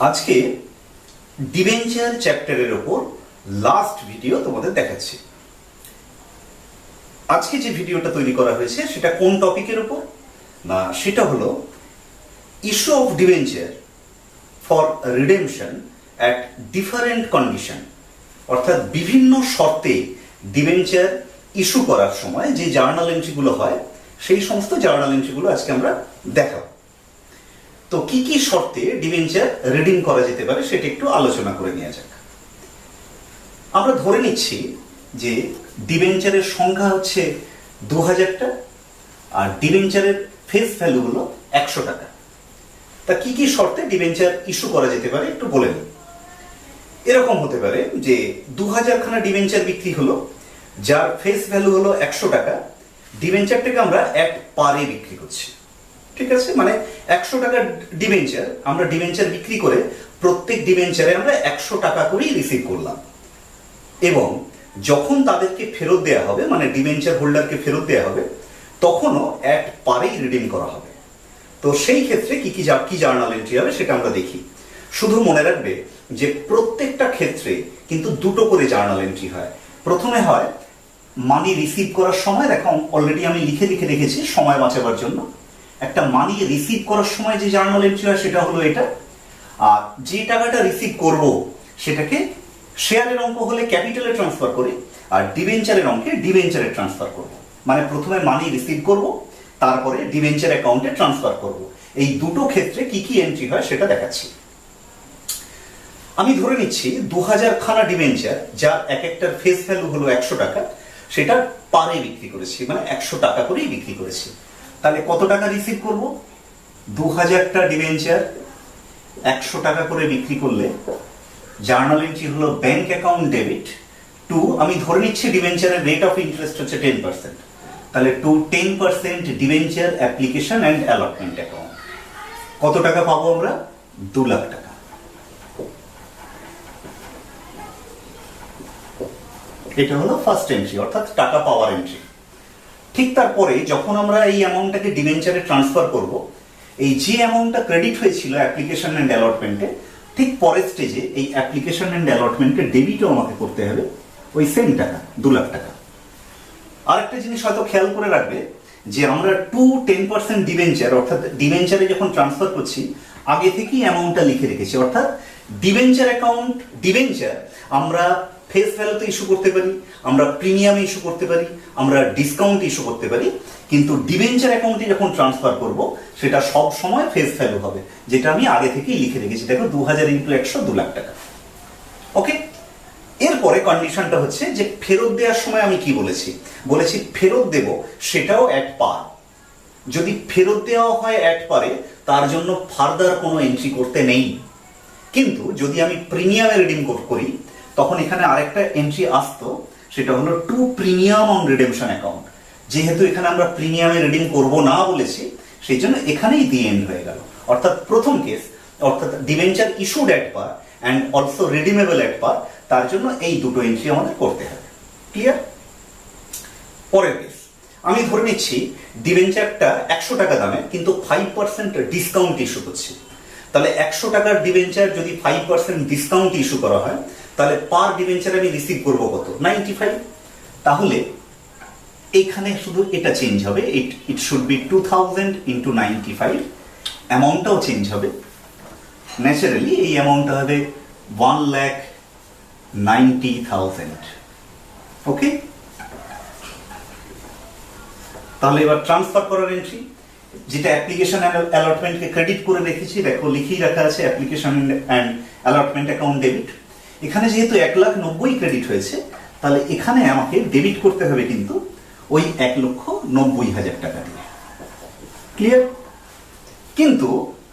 আজকে ডিবেঞ্চার চ্যাপ্টারের ওপর লাস্ট ভিডিও তোমাদের দেখাচ্ছি। আজকে যে ভিডিওটা তৈরি করা হয়েছে সেটা কোন টপিকের উপর না, সেটা হলো issue of debenture for redemption at different condition, অর্থাৎ বিভিন্ন শর্তে ডিবেঞ্চার ইস্যু করার সময় যে জার্নাল এন্ট্রিগুলো হয় সেই সমস্ত জার্নাল এন্ট্রিগুলো আজকে আমরা দেখাবো। তো কি কি শর্তে ডিবেঞ্চার রিডিম করা যেতে পারে সেটা একটু আলোচনা করে নেওয়া যাক। আমরা ধরে নিচ্ছি যে ডিবেঞ্চারের সংখ্যা হচ্ছে 2000টা আর ডিবেঞ্চারের ফেস ভ্যালু হলো 100 টাকা। তা কি কি শর্তে ডিবেঞ্চার ইস্যু করা যেতে পারে একটু বলে নিই। এরকম হতে পারে যে 2000 খানা ডিবেঞ্চার বিক্রি হলো, যার ফেস ভ্যালু হলো 100 টাকা, ডিবেঞ্চারটাকে আমরা এক পারে বিক্রি করছি। ঠিক আছে, মানে 100 টাকার ডিবেঞ্চার আমরা ডিবেঞ্চার বিক্রি করে প্রত্যেক ডিবেঞ্চারে আমরা 100 টাকা করেই রিসিভ করলাম, এবং যখন তাদেরকে ফেরত দেওয়া হবে মানে ডিবেঞ্চার হোল্ডারকে ফেরত দেওয়া হবে তখনও এক পারেই রিডিম করা হবে। তো সেই ক্ষেত্রে কি কি জার্নাল এন্ট্রি হবে সেটা আমরা দেখি। শুধু মনে রাখবে যে প্রত্যেকটা ক্ষেত্রে কিন্তু দুটো করে জার্নাল এন্ট্রি হয়। প্রথমে হয় মানি রিসিভ করার সময়, দেখো অলরেডি আমি লিখে রেখেছি সময় বাঁচাবার জন্য। একটা মানি রিসিভ করার সময় যে জার্নাল এন্ট্রি হয় সেটা হলো এটা, আর যে টাকাটা রিসিভ করব সেটাকে শেয়ারের অঙ্ক হলে ক্যাপিটালে ট্রান্সফার করি, আর ডিবেঞ্চারের অঙ্কে ডিবেঞ্চারে ট্রান্সফার করব। মানে প্রথমে মানি রিসিভ করব, তারপরে ডিবেঞ্চার অ্যাকাউন্টে ট্রান্সফার করব। এই দুটো ক্ষেত্রে কি কি এন্ট্রি হয় সেটা দেখাচ্ছি। আমি ধরে নিচ্ছি 2000 খানা ডিবেঞ্চার, যার এক একটার ফেস ভ্যালু হলো 100 টাকা, সেটা পারে বিক্রি করেছি, মানে 100 টাকা করেই বিক্রি করেছি। তাহলে কত টাকা রিসিভ করব? 2000টা ডিবেঞ্চার 100 টাকা করে বিক্রি করলে জার্নাল এন্ট্রি হলো ব্যাংক অ্যাকাউন্ট ডেবিট টু, আমি ধরে নিচ্ছি ডিবেঞ্চারের রেট অফ ইন্টারেস্ট হচ্ছে 10%, তাহলে to 10% debenture application and allotment account. কত টাকা পাবো আমরা? 2 লাখ টাকা। এটা হলো ফার্স্ট এন্ট্রি, অর্থাৎ টাকা পাওয়ার এন্ট্রি। ঠিক তারপরে যখন আমরা এই অ্যামাউন্টটাকে ডিবেঞ্চারে ট্রান্সফার করব, এই যে অ্যামাউন্টটা ক্রেডিট হয়েছিল অ্যাপ্লিকেশন অ্যান্ড অ্যালটমেন্টে, ঠিক পরের স্টেজে এই অ্যাপ্লিকেশন অ্যান্ড অ্যালটমেন্টে ডেবিটও আমাকে করতে হবে ওই সেম টাকা, 2 লাখ টাকা। আরেকটা জিনিস হয়তো খেয়াল করে রাখবে যে আমরা 10% ডিবেঞ্চার, অর্থাৎ ডিবেঞ্চারে যখন ট্রান্সফার করছি আগে থেকেই অ্যামাউন্টটা লিখে রেখেছি। অর্থাৎ ডিবেঞ্চার অ্যাকাউন্ট, ডিবেঞ্চার আমরা ফেস ভ্যালুতে ইস্যু করতে পারি, আমরা প্রিমিয়ামে ইস্যু করতে পারি, আমরা ডিসকাউন্ট ইস্যু করতে পারি, কিন্তু ডিবেঞ্চার অ্যাকাউন্টে যখন ট্রান্সফার করব সেটা সব সময় ফেস ভ্যালু হবে, যেটা আমি আগে থেকেই লিখে রেখেছি। দেখো 2000 × 100 2 লাখ টাকা। ওকে, এরপরে কন্ডিশনটা হচ্ছে যে ফেরত দেওয়ার সময় আমি কি বলেছি ফেরত দেব সেটাও এক পার। যদি ফেরত দেওয়া হয় এক পারে তার জন্য ফার্দার কোনো এন্ট্রি করতে নেই, কিন্তু যদি আমি প্রিমিয়ামে রিডিম করি তখন এখানে আরেকটা এন্ট্রি আসতো, সেটা হলো to premium on redemption account. যেহেতু এখানে আমরা প্রিমিয়ামে রিডিম করব না বলেছি, সেই জন্য এখানেই দি এন্ড হয়ে গেল। অর্থাৎ প্রথম কেস, অর্থাৎ debenture issued at par and also redeemable at par, তার জন্য এই দুটো এন্ট্রি আমাদের করতে হবে। ক্লিয়ার? পরের কেস, আমি ধরে নিচ্ছি ডিবেঞ্চারটা 100 টাকা দামে, কিন্তু 5% ডিসকাউন্ট ইস্যু করছি। তাহলে 100 টাকার ডিবেঞ্চার যদি 5% ডিসকাউন্ট ইস্যু করা হয়, তাহলে পার ডিবেঞ্চার আমি রিসিভ করবো কত? 95। তাহলে এখানে শুধু এটা চেঞ্জ হবে, ইট শুড বি 2000 × 95। অ্যামাউন্টটাও চেঞ্জ হবে, ন্যাচারালি এই অ্যামাউন্টটা হবে 1,90,000। ওকে, তাহলে এবার ট্রান্সফার করার এন্ট্রি, যেটা অ্যাপ্লিকেশন অ্যালটমেন্টকে ক্রেডিট করে রেখেছি, দেখো লিখেই রাখা আছে application and allotment account debit. এখানে যেহেতু 1,90,000 ক্রেডিট হয়েছে, তাহলে এখানে আমাকে ডেবিট করতে হবে কিন্তু ওই 1,90,000 টাকা দিয়ে। ক্লিয়ার? কিন্তু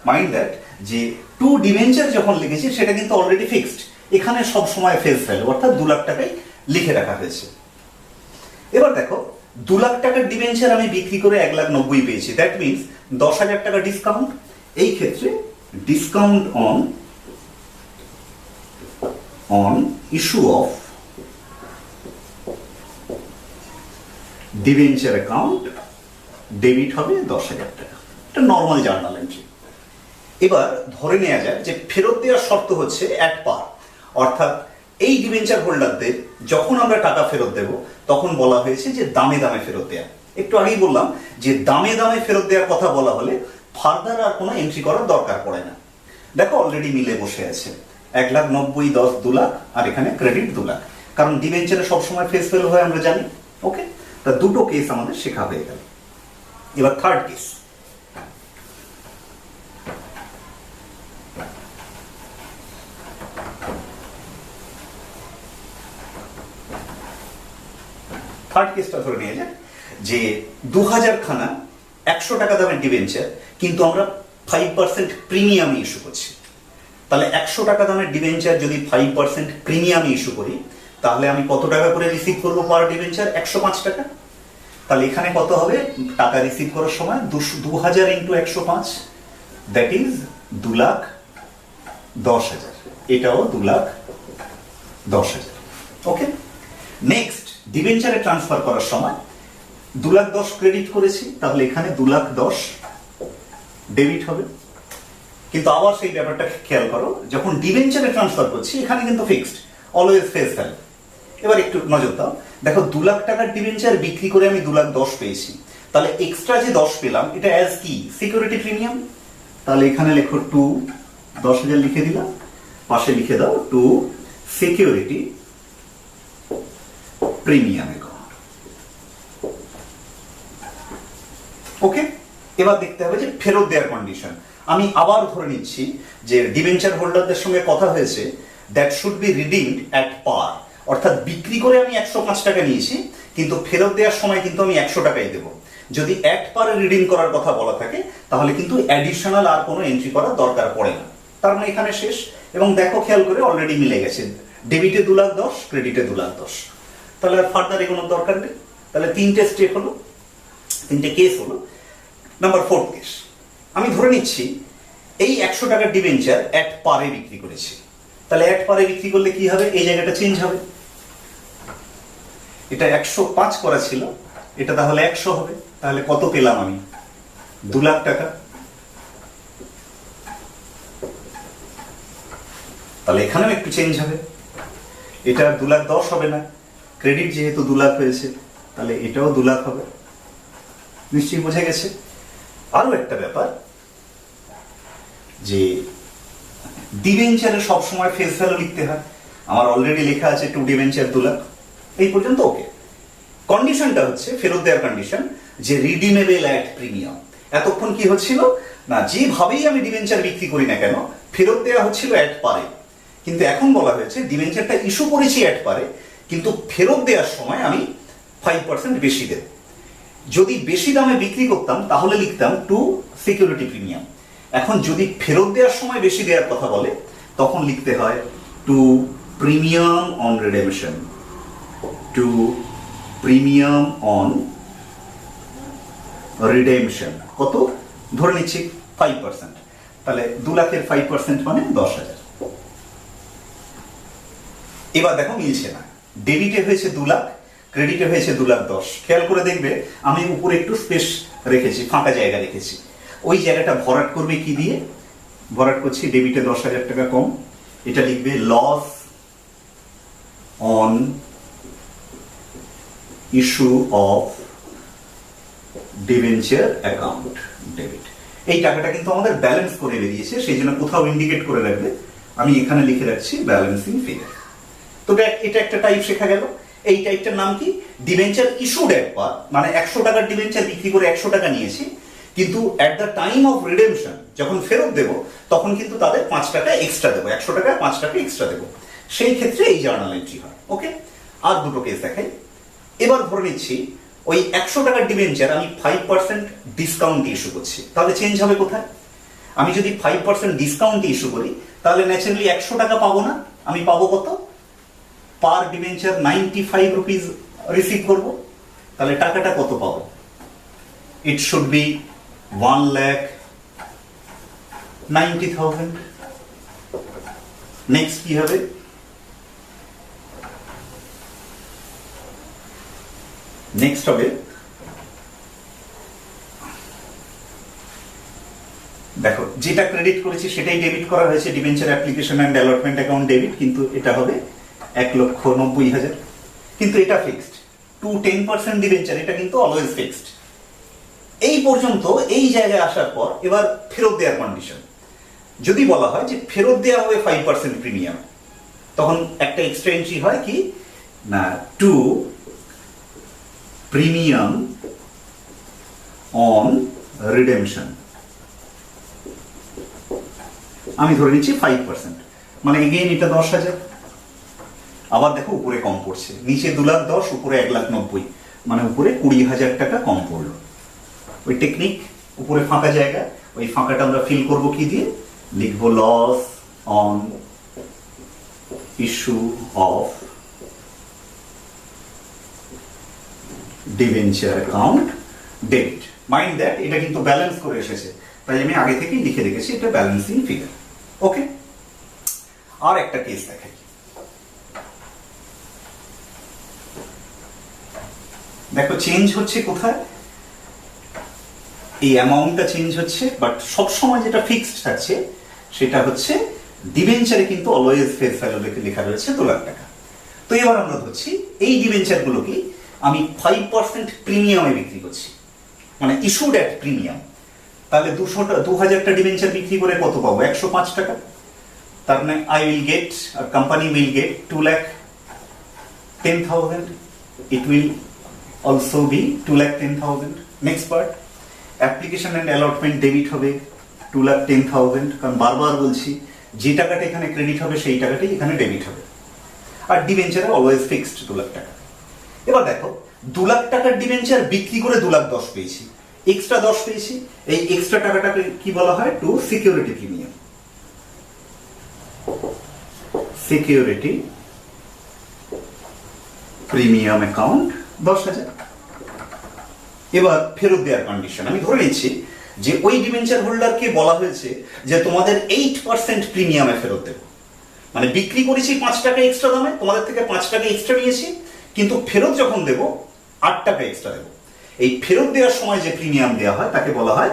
মাইন্ড দ্যাট যে টু ডিবেঞ্চার যখন লিখেছি সেটা কিন্তু অলরেডি ফিক্সড, এখানে সব সময় ফেস ভ্যালু, অর্থাৎ 2 লাখ টাকাই লিখে রাখা হয়েছে। এবার দেখো 2 লাখ টাকার ডিবেঞ্চার আমি বিক্রি করে 1,90,000 পেয়েছি, দ্যাট মিনস 10,000 টাকা ডিসকাউন্ট। এই ক্ষেত্রে discount on issue of debenture account debit হবে 10,000 টাকা। এটা নর্মাল জার্নাল এন্ট্রি। এবার ধরে নেওয়া যায় যে ফেরত দেওয়ার শর্ত হচ্ছে অ্যাট পার, অর্থাৎ এই ডিবেঞ্চার হোল্ডারদের যখন আমরা টাকা ফেরত দেব তখন বলা হয়েছে যে দামে দামে ফেরত দেয়া। একটু আগেই বললাম যে দামে দামে ফেরত দেওয়ার কথা বলা হলে ফার্দার আর কোনো এন্ট্রি করার দরকার পড়ে না। দেখো অলরেডি মিলে বসে আছে 1,90,000 10 2 লাখ, আর এখানে ক্রেডিট 2 লাখ, কারণ ডিবেঞ্চারে সবসময় ফেস ভ্যালু হয় আমরা জানি। ওকে, তা দুটো কেস আমাদের শেখা হয়ে গেল। এবার থার্ড কেস। থার্ড কেসটা ধরে নিয়ে যায় যে 2000 খানা 100 টাকা দামের ডিবেঞ্চার, কিন্তু আমরা 5% প্রিমিয়ামে ইস্যু করছি। তাহলে 100 টাকা দামের ডিবেঞ্চার যদি 5% প্রিমিয়ামে ইস্যু করি, তাহলে আমি কত টাকা করে রিসিভ করবো পার ডিবেঞ্চার? 105 টাকা। তাহলে এখানে কত হবে টাকা রিসিভ করার সময়? 2000 ইন্টু 105, দ্যাট ইজ 2,10,000। এটাও 2,10,000। ওকে, নেক্সট ডিবেঞ্চারে ট্রান্সফার করার সময় 2,10,000 ক্রেডিট করেছি, তাহলে এখানে 2,10,000 ডেবিট হবে। কিন্তু আবার সেই ব্যাপারটা খেয়াল করো, যখন ডিবেঞ্চারে ট্রান্সফার করছি এখানে কিন্তু ফিক্সড, অলওয়েজ ফেস ভ্যালু। এবার একটু নজর দাও, দেখো 2 লাখ টাকার ডিবেঞ্চার বিক্রি করে আমি 2,10,000 পেয়েছি, তাহলে এক্সট্রা যে 10 পেলাম এটা অ্যাজ কি? Security premium. তাহলে এখানে লেখো 2, 10,000 লিখে দিলাম, পাশে লিখে দাও 2 সিকিউরিটি প্রিমিয়াম অ্যাকাউন্ট। ওকে, এবার দেখতে হবে যে ফেরত দেওয়ার কন্ডিশন। আমি আবার ধরে নিচ্ছি যে ডিবেঞ্চার হোল্ডারদের সঙ্গে কথা হয়েছে that should be redeemed at par, অর্থাৎ বিক্রি করে আমি 105 টাকা নিয়েছি, কিন্তু ফেরত দেওয়ার সময় কিন্তু আমি 100 টাকাই দেবো। যদি অ্যাট পারে রিডিম করার কথা বলা থাকে তাহলে কিন্তু অ্যাডিশনাল আর কোনো এন্ট্রি করার দরকার পড়ে না। তার মানে এখানে শেষ। এবং দেখো খেয়াল করে অলরেডি মিলে গেছে, ডেবিটে 2,10,000, ক্রেডিটে 2,10,000। তাহলে আর ফার্দার এগোনোর দরকার নেই। তাহলে 3টে স্টেপ হলো, 3টে কেস হলো। নাম্বার 4 কেস, আমি ধরে নিচ্ছি এই 100 টাকার ডিবেঞ্চার অ্যাট পারে বিক্রি করেছি। তাহলে অ্যাট পারে বিক্রি করলে কি হবে? এই জায়গাটা চেঞ্জ হবে। এটা 105 করা ছিল, এটা তাহলে 100 হবে। তাহলে কত পেলাম আমি? 2 লাখ টাকা। তাহলে এখানেও একটু চেঞ্জ হবে, এটা 2,10,000 হবে না, ক্রেডিট যেহেতু 2 লাখ হয়েছে তাহলে এটাও 2 লাখ হবে। নিশ্চয়ই বোঝা গেছে। আরো একটা ব্যাপার যে ডিবেঞ্চারে সবসময় ফেস ভ্যালু লিখতে হয়। আমার অলরেডি লেখা আছে 2 ডিবেঞ্চার 2 লাখ, এই পর্যন্ত ওকে। কন্ডিশনটা হচ্ছে ফেরত দেওয়ার কন্ডিশন যে রিডিমেবল অ্যাট প্রিমিয়াম। এতক্ষণ কি হচ্ছিল না, যেভাবেই আমি ডিবেঞ্চার বিক্রি করি না কেন ফেরত দেওয়া হচ্ছিল অ্যাট পারে, কিন্তু এখন বলা হয়েছে ডিবেঞ্চারটা ইস্যু করেছি অ্যাট পারে, কিন্তু ফেরত দেওয়ার সময় আমি 5% বেশি দেব। যদি বেশি দামে বিক্রি করতাম তাহলে লিখতাম 2 সিকিউরিটি প্রিমিয়াম। এখন যদি ফেরত দেওয়ার সময় বেশি দেওয়ার কথা বলে তখন লিখতে হয় 2 premium on redemption, 2 premium on redemption. কত? ধরে নিচ্ছি 5%। তাহলে 2 লাখের 5% মানে 10,000। এবার দেখো মিলছে না, ডেবিটে হয়েছে 2 লাখ, ক্রেডিটে হয়েছে 2,10,000। খেয়াল করে দেখবে আমি উপরে একটু স্পেস রেখেছি, ফাঁকা জায়গা রেখেছি। ওই জায়গাটা ভরাট করবে কি দিয়ে? ভরাট করছি ডেবিটে 10,000 টাকা কম, এটা লিখবে loss on issue of debenture account debit. এই টাকাটা কিন্তু আমাদের ব্যালেন্স করে বেরিয়েছে, সেই জন্য কোথাও ইন্ডিকেট করে রাখবে। আমি এখানে লিখে রাখছি ব্যালেন্সিং ফিগার। তো এটা একটা টাইপ শেখা গেল। এই টাইপটার নাম কি? ডিবেঞ্চার ইস্যুড অ্যাট পার, মানে 100 টাকার ডিবেঞ্চার বিক্রি করে 100 টাকা নিয়েছি, কিন্তু at the time of redemption যখন ফেরত দেবো তখন কিন্তু তাদের 5 টাকা এক্সট্রা দেবো, 100 টাকা 5 টাকা এক্সট্রা দেবো। সেই ক্ষেত্রে এই জার্নাল এন্ট্রি হয়। ওকে, আর দুটো কেস দেখাই। এবার ধরে নিচ্ছি ওই 100 টাকার ডিবেঞ্চার আমি 5% ডিসকাউন্ট ইস্যু করছি, তাহলে চেঞ্জ হবে কোথায়? আমি যদি 5% ডিসকাউন্ট ইস্যু করি তাহলে ন্যাচারালি 100 টাকা পাবো না, আমি পাবো কত? পার ডিবেঞ্চার 95 রুপিস রিসিভ করবো। তাহলে টাকাটা কত পাবো? It should be 1,90,000। নেক্সট কি হবে? নেক্সট হবে দেখো যেটা ক্রেডিট করেছি সেটাই ডেবিট করা হয়েছে, debenture application and allotment account debit, কিন্তু এটা হবে 1,90,000, কিন্তু এটা ফিক্সড। 10% ডিবেঞ্চার, এটা কিন্তু অলওয়েজ ফিক্সড। এই পর্যন্ত এই জায়গায় আসার পর এবার ফেরত দেওয়ার কন্ডিশন। যদি বলা হয় যে ফেরত দেওয়া হবে 5% প্রিমিয়াম, তখন একটা এক্সট্রা এন্ট্রি হয় কি না, টু প্রিমিয়াম অন রিডেমশন। আমি ধরে নিচ্ছি 5%, মানে এগেইন এটা 10,000। আবার দেখো উপরে কম পড়ছে, নিচে 2,10,000, উপরে 1,90,000, মানে উপরে 20,000 টাকা কম পড়লো। ওই টেকনিক, উপরে ফাঁকা জায়গা, ওই ফাঁকাটা আমরা ফিল করব কি দিয়ে, লিখবো loss on issue of debenture account debit. Mind that এটা কিন্তু ব্যালেন্স করে এসেছে, তাই আমি আগে থেকেই লিখে রেখেছি এটা ব্যালেন্সিং ফিগার। ওকে, আর একটা কেস দেখাই। দেখো চেঞ্জ হচ্ছে কোথায়, এই অ্যামাউন্টটা চেঞ্জ হচ্ছে, বাট সবসময় যেটা ফিক্সড থাকছে সেটা হচ্ছে ডিবেঞ্চারে কিন্তু অলওয়েজ ফেস ভ্যালু লেখা রয়েছে 2,00,000 টাকা। তো এবার আমরা ধরছি এই ডিবেঞ্চারগুলোকে আমি 5% প্রিমিয়ামে বিক্রি করছি, মানে ইস্যুড অ্যাট প্রিমিয়াম। তাহলে 2,000টা ডিবেঞ্চার বিক্রি করে কত পাবো, 105 টাকা। তার মানে I will get, company will get 2,10,000, it will also be 2,10,000। Next part, application and allotment debit হবে 2,10,000, কারণ বারবার বলছি যে টাকাটা এখানে ক্রেডিট হবে সেই টাকাটাই এখানে ডেবিট হবে। আর ডিবেঞ্চারে অলওয়েজ ফিক্সড 2,00,000 টাকা। এবার দেখো 2,00,000 টাকার ডিবেঞ্চার বিক্রি করে 2,10,000 পেয়েছি, এক্সট্রা 10 পেয়েছি। এই এক্সট্রা টাকাটাকে কি বলা হয়, two security premium. Security premium account 10,000। এবার ফেরত দেওয়ার কন্ডিশন, আমি ধরে নিচ্ছি যে ওই ডিবেঞ্চার হোল্ডারকে বলা হয়েছে যে তোমাদের 8% প্রিমিয়ামে ফেরত দেবো। মানে বিক্রি করেছি 5 টাকা এক্সট্রা দামে, তোমাদের থেকে 5 টাকা এক্সট্রা নিয়েছি, কিন্তু ফেরত যখন দেবো 8 টাকা এক্সট্রা দেবো। এই ফেরত দেওয়ার সময় যে প্রিমিয়াম দেওয়া হয় তাকে বলা হয়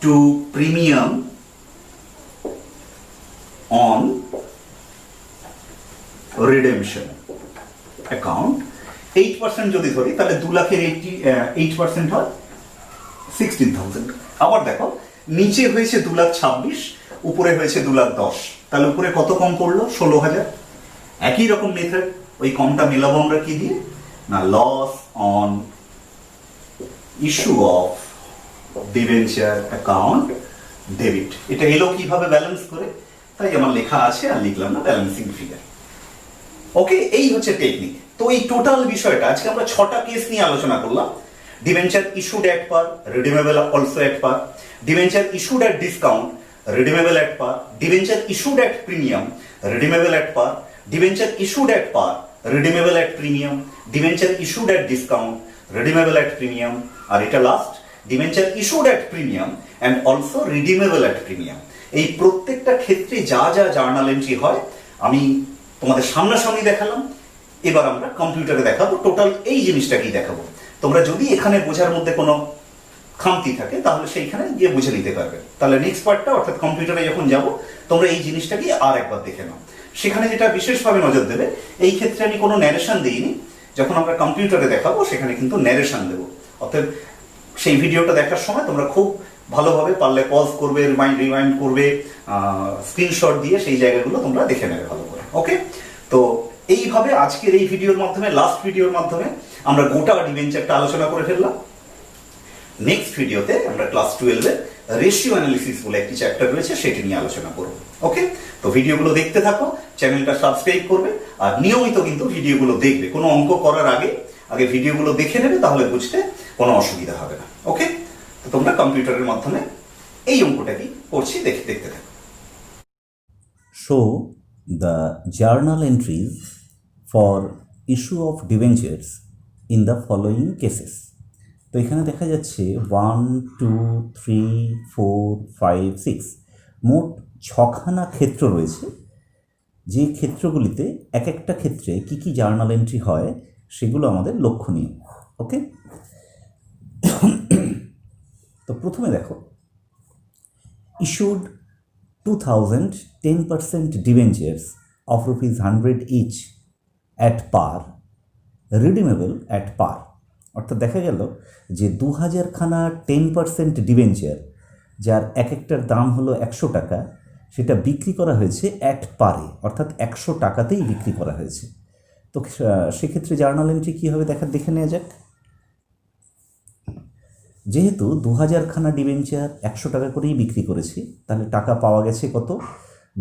to premium on redemption account. 8% যদি ধরি তাহলে 2,00,000-এর 8% হয় 16,000। আবার দেখো নিচে হয়েছে 2,26,000, উপরে হয়েছে 2,10,000, তাহলে উপরে কত কম পড়লো, 16,000। একই রকম মেথড, ওই কমটা মেলাবো আমরা কি দিয়ে না, loss on issue of debenture account debit. এটা এলো কিভাবে ব্যালেন্স করে, তাই আমার লেখা আছে, আর লিখলাম না ব্যালেন্সিং ফিগার। ওকে, এই হচ্ছে টেকনিক। তো এই টোটাল বিষয়টা আজকে আমরা 6টা কেস নিয়ে আলোচনা করলাম। Debenture issued at par, redeemable also at par, debenture issued at discount, redeemable at par, debenture issued at premium, redeemable at par, debenture issued at par, redeemable at premium, debenture issued at discount, redeemable at premium, আর এটা last debenture issued at premium and also redeemable at premium. এই প্রত্যেকটা ক্ষেত্রে যা যা journal entry হয় আমি তোমাদের সামনাসামনি দেখালাম। এবার আমরা কম্পিউটারে দেখাবো, টোটাল এই জিনিসটাকেই দেখাবো। তোমরা যদি এখানে বোঝার মধ্যে কোনো খামতি থাকে তাহলে সেইখানে গিয়ে বুঝে নিতে পারবে। তাহলে নেক্সট পার্টটা অর্থাৎ কম্পিউটারে যখন যাব তোমরা এই জিনিসটাকে আর একবার দেখে নাও। সেখানে যেটা বিশেষভাবে নজর দেবে, এই ক্ষেত্রে আমি কোনো ন্যারেশন দিইনি, যখন আমরা কম্পিউটারে দেখাবো সেখানে কিন্তু ন্যারেশন দেবো। অর্থাৎ সেই ভিডিওটা দেখার সময় তোমরা খুব ভালোভাবে পারলে পজ করবে, রিমাইন্ড করবে, স্ক্রিনশট দিয়ে সেই জায়গাগুলো তোমরা দেখে নেবে ভালো করে। ওকে, তো এইভাবে আজকের এই ভিডিওর মাধ্যমে, লাস্ট ভিডিওর মাধ্যমে আমরা গোটা ডিবেঞ্চারটা আলোচনা করে ফেললাম। নেক্সট ভিডিওতে আমরা ক্লাস 12-এর রেশিও অ্যানালিসিস বলে একটি চ্যাপ্টার রয়েছে, সেটি নিয়ে আলোচনা করব। ওকে, তো ভিডিওগুলো দেখতে থাকো, চ্যানেলটা সাবস্ক্রাইব করবে, আর নিয়মিত কিন্তু ভিডিওগুলো দেখবে। কোনো অঙ্ক করার আগে আগে ভিডিওগুলো দেখে নেবে, তাহলে বুঝতে কোনো অসুবিধা হবে না। ওকে, তো তোমরা কম্পিউটারের মাধ্যমে এই অঙ্কটা কি করছি দেখতে থাকো। Show the journal entries for issue of debentures in the following cases. তো এখানে দেখা যাচ্ছে 1, 2, 3, 4, 5, 6 মোট 6খানা ক্ষেত্র রয়েছে, যে ক্ষেত্রগুলিতে এক একটা ক্ষেত্রে কি কি জার্নাল এন্ট্রি হয় সেগুলো আমাদের লক্ষণীয়। ওকে, তো প্রথমে দেখো issued 2000 10% debentures of rupees 100 each at par, redeemable at par। অর্থাৎ দেখা গেল যে 2000 খানা 10% ডিবেঞ্চার, যার এক একটার দাম হলো 100 টাকা, সেটা বিক্রি করা হয়েছে অ্যাট পারে, অর্থাৎ 100 টাকাতেই বিক্রি করা হয়েছে। তো সেক্ষেত্রে জার্নাল এন্ট্রি কী হবে দেখে নেওয়া যাক। যেহেতু 2000 খানা ডিবেঞ্চার 100 টাকা করেই বিক্রি করেছি, তাহলে টাকা পাওয়া গেছে কত?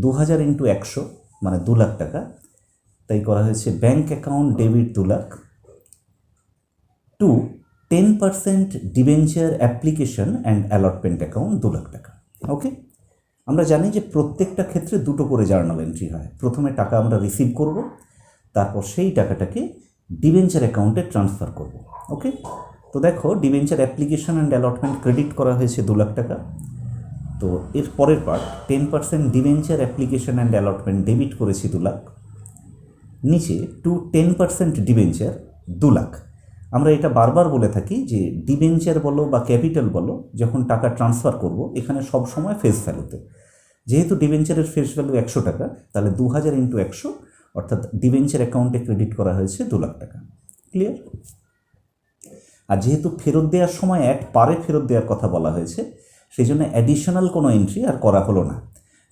2000 ইন্টু 100 মানে 2 লাখ টাকা। তাই করা হয়েছে bank account debit 2 lakh to 10% debenture application and allotment account 2 lakh টাকা। ওকে, আমরা জানি যে প্রত্যেকটা ক্ষেত্রে দুটো করে জার্নাল এন্ট্রি হয়। প্রথমে টাকা আমরা রিসিভ করব, তারপর সেই টাকাটাকে ডিবেঞ্চার অ্যাকাউন্টে ট্রান্সফার করব। ওকে, তো দেখো debenture application and allotment credit করা হয়েছে 2 লাখ টাকা। তো এর পরের part 10% debenture application and allotment debit করেছি 2 লাখ। নিচে টু 10% ডিবেঞ্চার 2 লাখ। আমরা এটা বারবার বলে থাকি যে ডিবেঞ্চার বলো বা ক্যাপিটাল বলো, যখন টাকা ট্রান্সফার করব এখানে সব সময় ফেস ভ্যালুতে। যেহেতু ডিবেঞ্চারের ফেস ভ্যালু 100 টাকা, তাহলে 2000 ইন্টু 100 অর্থাৎ ডিবেঞ্চার অ্যাকাউন্টে ক্রেডিট করা হয়েছে 2 লাখ টাকা। ক্লিয়ার? আর যেহেতু ফেরত দেওয়ার সময় অ্যাট পারে ফেরত দেওয়ার কথা বলা হয়েছে, সেই জন্য অ্যাডিশনাল কোনো এন্ট্রি আর করা হলো না।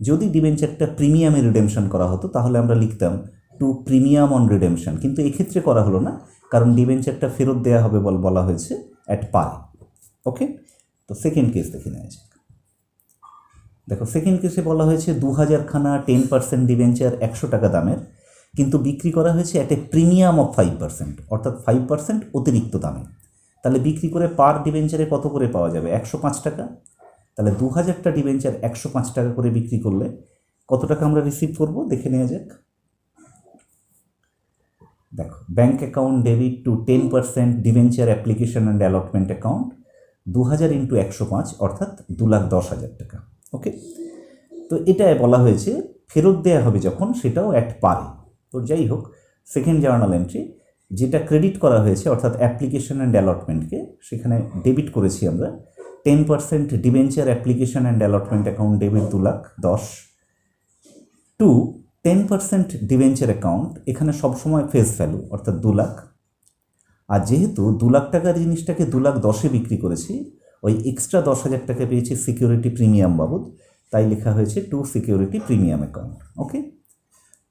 যদি ডিবেঞ্চারটা প্রিমিয়ামে রিডেমশন করা হতো তাহলে আমরা লিখতাম টু প্রিমিয়াম অন রিডেমশন, কিন্তু এক্ষেত্রে করা হলো না, কারণ ডিবেঞ্চারটা ফেরত দেওয়া হবে বলা হয়েছে অ্যাট পারে। ওকে, তো সেকেন্ড কেস দেখে নেওয়া যাক। দেখো সেকেন্ড কেসে বলা হয়েছে 2000 খানা 10% ডিবেঞ্চার 100 টাকা দামের, কিন্তু বিক্রি করা হয়েছে অ্যাট এ প্রিমিয়াম অফ 5%, অর্থাৎ 5% অতিরিক্ত দামে। তাহলে বিক্রি করে পার ডিবেঞ্চারে কত করে পাওয়া যাবে? 105 টাকা। তাহলে 2000টা ডিবেঞ্চার 105 টাকা করে বিক্রি করলে কত টাকা আমরা রিসিভ করব দেখে নেওয়া যাক। দেখো bank account debit two 10% debenture application and allotment account 2000 into 105 অর্থাৎ 2,10,000 টাকা। ওকে, তো এটাই বলা হয়েছে ফেরত দেওয়া হবে যখন, সেটাও অ্যাট পারে। তো যাই হোক, সেকেন্ড জার্নাল এন্ট্রি যেটা ক্রেডিট করা হয়েছে অর্থাৎ অ্যাপ্লিকেশন অ্যান্ড অ্যালটমেন্টকে, সেখানে ডেবিট করেছি আমরা 10% debenture application and allotment account debit 2,10,000 to 10% debenture account, এখানে সবসময় ফেস ভ্যালু অর্থাৎ 2 লাখ। আর যেহেতু 2 লাখ টাকার জিনিসটাকে 2,10,000 বিক্রি করেছি, ওই এক্সট্রা 10,000 টাকা পেয়েছি সিকিউরিটি প্রিমিয়াম বাবদ, তাই লেখা হয়েছে টু সিকিউরিটি প্রিমিয়াম অ্যাকাউন্ট। ওকে,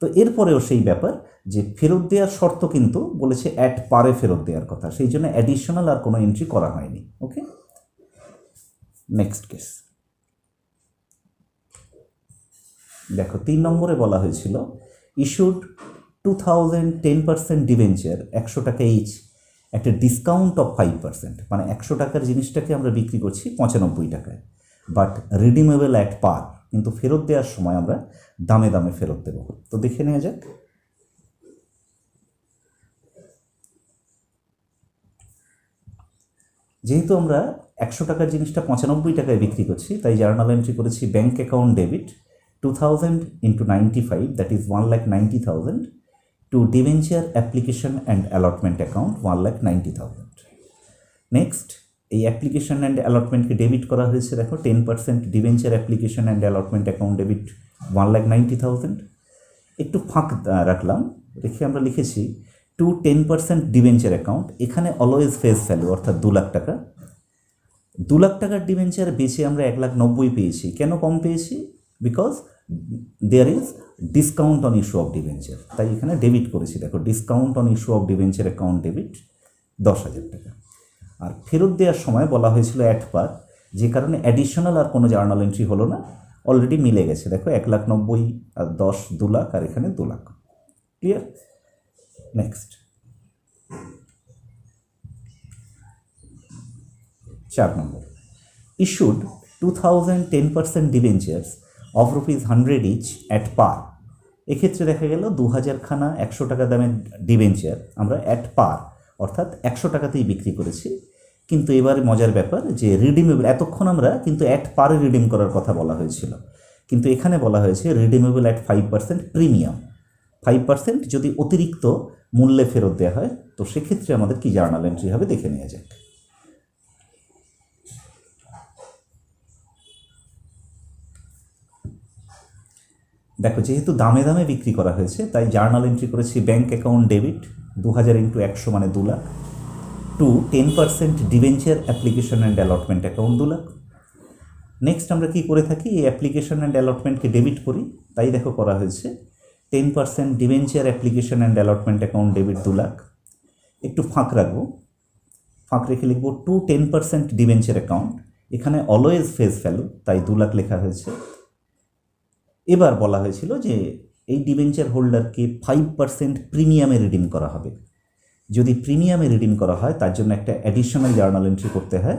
তো এরপরেও সেই ব্যাপার যে ফেরত দেওয়ার শর্ত কিন্তু বলেছে অ্যাট পারে ফেরত দেওয়ার কথা, সেই জন্য অ্যাডিশনাল আর কোনো এন্ট্রি করা হয়নি। ওকে, নেক্সট কেস দেখো 3 নম্বরে বলা হয়েছিল ইস্যুড 2000 10% ডিবেঞ্চার 100 টাকা ইচ একটা ডিসকাউন্ট অফ 5%, মানে 100 টাকার জিনিসটাকে আমরা বিক্রি করছি 95 টাকায়, বাট রিডিমেবল অ্যাট পার, কিন্তু ফেরত দেওয়ার সময় আমরা দামে দামে ফেরত দেব। তো দেখে নেওয়া যাক। যেহেতু আমরা 100 টাকার জিনিসটা 95 টাকায় বিক্রি করছি, তাই জার্নাল এন্ট্রি করেছি bank account debit 2000 into 95 that is 1,90,000 to debenture application and allotment account 1,90,000। Next এই অ্যাপ্লিকেশন অ্যান্ড অ্যালটমেন্টকে ডেবিট করা হয়েছে, দেখো 10% debenture application and allotment account debit 1,90,000। একটু ফাঁক রাখলাম, রেখে আমরা লিখেছি টু 10% ডিবেঞ্চার অ্যাকাউন্ট, এখানে অলওয়েজ ফেস ভ্যালু অর্থাৎ 2 লাখ টাকা। 2 লাখ টাকার ডিবেঞ্চার বেচে আমরা 1,90,000 পেয়েছি। কেন কম পেয়েছি? Because there is discount on issue of debenture, তাই এখানে ডেবিট করেছি। দেখো discount on issue of debenture account debit 10,000 টাকা। আর ফেরত দেওয়ার সময় বলা হয়েছিল অ্যাট পার, যে কারণে অ্যাডিশনাল আর কোনো জার্নাল এন্ট্রি হলো না, অলরেডি মিলে গেছে। দেখো 1,90,000 আর 10 2 লাখ, আর এখানে 2 lakh. Clear? Next 4 number issued 2000 10% debentures of rupees 100 each at par. এক্ষেত্রে দেখা গেল 2000 খানা 100 টাকা দামের ডিবেঞ্চার আমরা অ্যাট পার অর্থাৎ 100 টাকাতেই বিক্রি করেছি। কিন্তু এবারে মজার ব্যাপার যে রিডিমেবল, এতক্ষণ আমরা কিন্তু অ্যাট পারে রিডিম করার কথা বলা হয়েছিল, কিন্তু এখানে বলা হয়েছে রিডিমেবল অ্যাট 5% প্রিমিয়াম। 5% যদি অতিরিক্ত মূল্যে ফেরত দেওয়া হয়, তো সেক্ষেত্রে আমাদের কি জার্নাল এন্ট্রি হবে দেখে নেওয়া যাক। দেখো যেহেতু দামে দামে বিক্রি করা হয়েছে তাই জার্নাল এন্ট্রি করেছি ব্যাঙ্ক অ্যাকাউন্ট ডেবিট 2000 ইন্টু 100 মানে 2 lakh, to 10% debenture application and allotment account 2 lakh. Next আমরা কি করে থাকি, এই অ্যাপ্লিকেশন অ্যান্ড অ্যালটমেন্টকে ডেবিট করি, তাই দেখো করা হয়েছে 10% debenture application and allotment account debit 2 lakh. একটু ফাঁক রাখবো, ফাঁক রেখে লিখব টু 10% ডিবেঞ্চার অ্যাকাউন্ট, এখানে অলওয়েজ ফেস ভ্যালু তাই 2 লাখ লেখা হয়েছে। এবার বলা হয়েছিল যে এই ডিবেঞ্চার হোল্ডারকে 5% প্রিমিয়ামে রিডিম করা হবে। যদি প্রিমিয়ামে রিডিম করা হয় তার জন্য একটা অ্যাডিশনাল জার্নাল এন্ট্রি করতে হয়,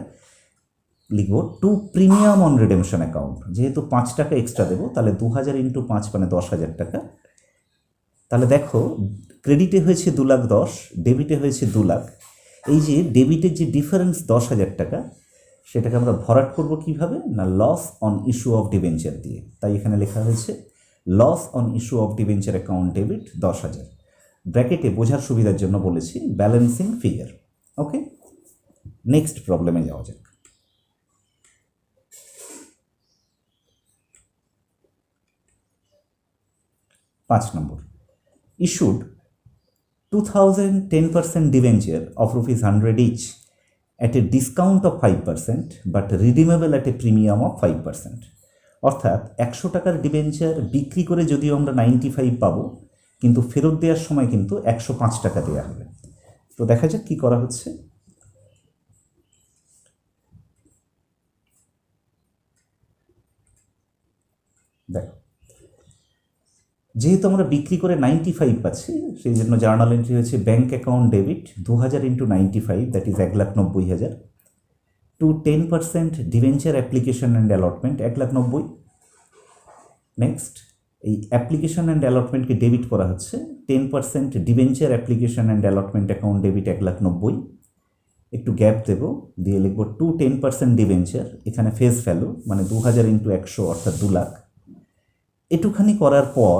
লিখব to premium on redemption account. যেহেতু 5 টাকা এক্সট্রা দেবো তাহলে 2000 ইন্টু 5 মানে 10,000 টাকা। তাহলে দেখো ক্রেডিটে হয়েছে 2,10,000, ডেবিটে হয়েছে 2 লাখ। এই যে ডেবিটের যে ডিফারেন্স 10,000 টাকা সেটাকে আমরা ভরাট করব কিভাবে না, loss on issue of debenture দিয়ে। তাই এখানে লেখা হয়েছে loss on issue of debenture account debit 10,000, ব্র্যাকেটে বোঝার সুবিধার জন্য বলেছি ব্যালেন্সিং ফিগার। ওকে, নেক্সট প্রবলেমে যাওয়া যাক। পাঁচ number, issued 2000 10% debenture of ₹100 each at a discount of 5% but redeemable at a premium of 5%। অর্থাৎ 100 টাকার ডিবেঞ্চার বিক্রি করে যদিও আমরা 95 পাবো, কিন্তু ফেরত দেওয়ার সময় কিন্তু 105 টাকা দেওয়া হবে। তো দেখা যাক কী করা হচ্ছে। দেখো যেহেতু আমরা বিক্রি করে 95 পাচ্ছি সেই জন্য জার্নাল এন্ট্রি হয়েছে bank account debit 2000 into 95 that is 1,90,000, to 10% debenture application and allotment 1,90,000। Next এই অ্যাপ্লিকেশন অ্যান্ড অ্যালটমেন্টকে ডেবিট করা হচ্ছে 10% debenture application and allotment account debit 1,90,000। একটু গ্যাপ দেবো, দিয়ে লিখব টু 10% ডিবেঞ্চার, এখানে ফেস ভ্যালু মানে 2000 ইন্টু 100 অর্থাৎ 2 লাখ। এটুখানি করার পর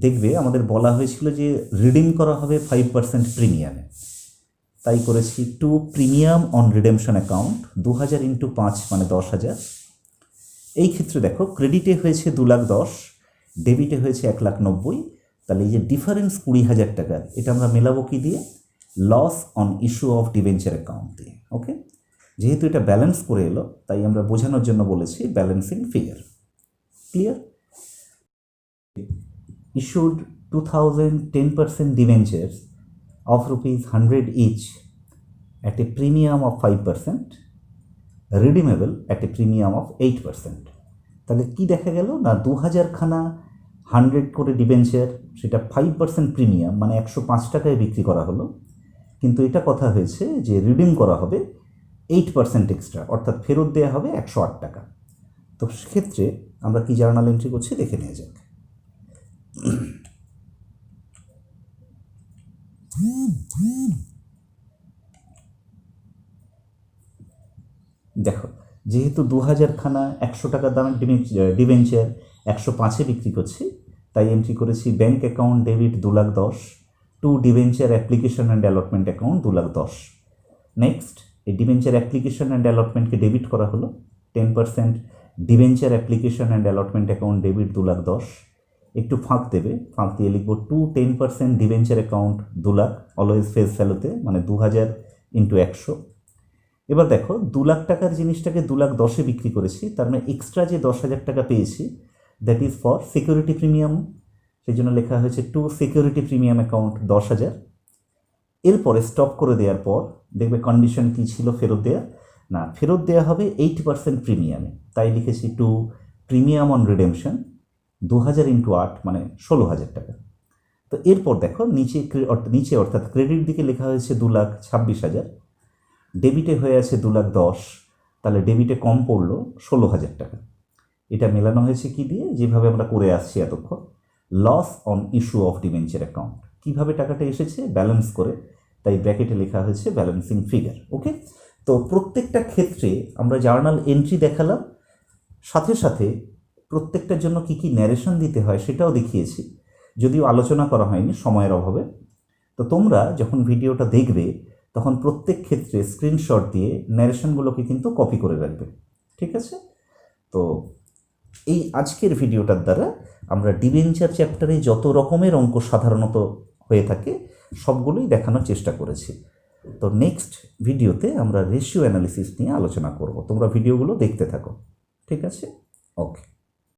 দেখবে আমাদের বলা হয়েছিল যে রিডিম করা হবে 5% প্রিমিয়ামে, তাই করেছি to premium on redemption account 2000 into 5 মানে 10,000। এই ক্ষেত্রে দেখো ক্রেডিটে হয়েছে 2,10,000, ডেবিটে হয়েছে 1,90,000, তাহলে এই যে ডিফারেন্স 20,000 টাকার এটা আমরা মেলাবো কি দিয়ে, loss on issue of debenture account দিয়ে। ওকে, যেহেতু এটা ব্যালেন্স করে এলো তাই আমরা বোঝানোর জন্য বলেছি balancing figure. Clear? issued 2000 10% debentures of ₹100 each at a premium of 5%, redeemable at a premium of 8%। তাহলে কি দেখা গেল না 2000 খানা 100 করে ডিবেঞ্চার, সেটা 5% প্রিমিয়াম মানে 105 টাকায় বিক্রি করা হলো, কিন্তু এটা কথা হয়েছে যে রিডিম করা হবে 8% এক্সট্রা, অর্থাৎ ফেরত দেওয়া হবে 108 টাকা। তো সেক্ষেত্রে আমরা কি জার্নাল এন্ট্রি করছি দেখে নেওয়া যাক। দেখো যেহেতু 2000 খানা 100 টাকা দামের ডিবেঞ্চার 105-এ বিক্রি করছি, তাই এন্ট্রি করেছি bank account debit 2,10,000, to debenture application and allotment account 2,10,000। Next এই ডিবেঞ্চার অ্যাপ্লিকেশন অ্যান্ড অ্যালটমেন্টকে ডেবিট করা হলো 10% debenture application and allotment account debit 2,10,000। একটু ফাঁক দেবে, ফাঁক দিয়ে লিখব to 10% debenture account 2 lakh, always face ভ্যালুতে মানে 2000 ইন্টু 100। এবার দেখো 2 লাখ টাকার জিনিসটাকে 2,10,000-এ বিক্রি করেছি, তার মানে এক্সট্রা যে 10,000 টাকা পেয়েছি that is for security premium, সেই জন্য লেখা হয়েছে টু সিকিউরিটি প্রিমিয়াম অ্যাকাউন্ট 10,000। এরপরে স্টপ করে দেওয়ার পর দেখবে কন্ডিশন কী ছিল ফেরত দেওয়া, না ফেরত দেওয়া হবে 8% প্রিমিয়ামে, তাই লিখেছি to premium on redemption 2000 into 8 মানে 16,000 টাকা। তো এরপর দেখো নিচে অর্থাৎ ক্রেডিট দিকে লেখা হয়েছে 2,26,000, ডেবিটে হয়ে আছে 2,10,000, তাহলে ডেবিটে কম পড়লো 16,000 টাকা। এটা মেলানো হয়েছে কি দিয়ে, যেভাবে আমরা করে আসছি এতক্ষণ, loss on issue of debenture account. কীভাবে টাকাটা এসেছে, ব্যালেন্স করে, তাই ব্র্যাকেটে লেখা হয়েছে ব্যালেন্সিং ফিগার। ওকে, তো প্রত্যেকটা ক্ষেত্রে আমরা জার্নাল এন্ট্রি দেখালাম, সাথে সাথে প্রত্যেকটার জন্য কী কী ন্যারেশন দিতে হয় সেটাও দেখিয়েছি, যদিও আলোচনা করা হয়নি সময়ের অভাবে। তো তোমরা যখন ভিডিওটা দেখবে তখন প্রত্যেক ক্ষেত্রে স্ক্রিনশট দিয়ে ন্যারেশনগুলোকে কিন্তু কপি করে রাখবে, ঠিক আছে? তো এই আজকের ভিডিওটার দ্বারা আমরা ডিবেঞ্চার চ্যাপ্টারে যত রকমের অঙ্ক সাধারণত হয়ে থাকে সবগুলোই দেখানোর চেষ্টা করেছি। তো নেক্সট ভিডিওতে আমরা রেশিও অ্যানালিসিস নিয়ে আলোচনা করব। তোমরা ভিডিওগুলো দেখতে থাকো, ঠিক আছে? ওকে।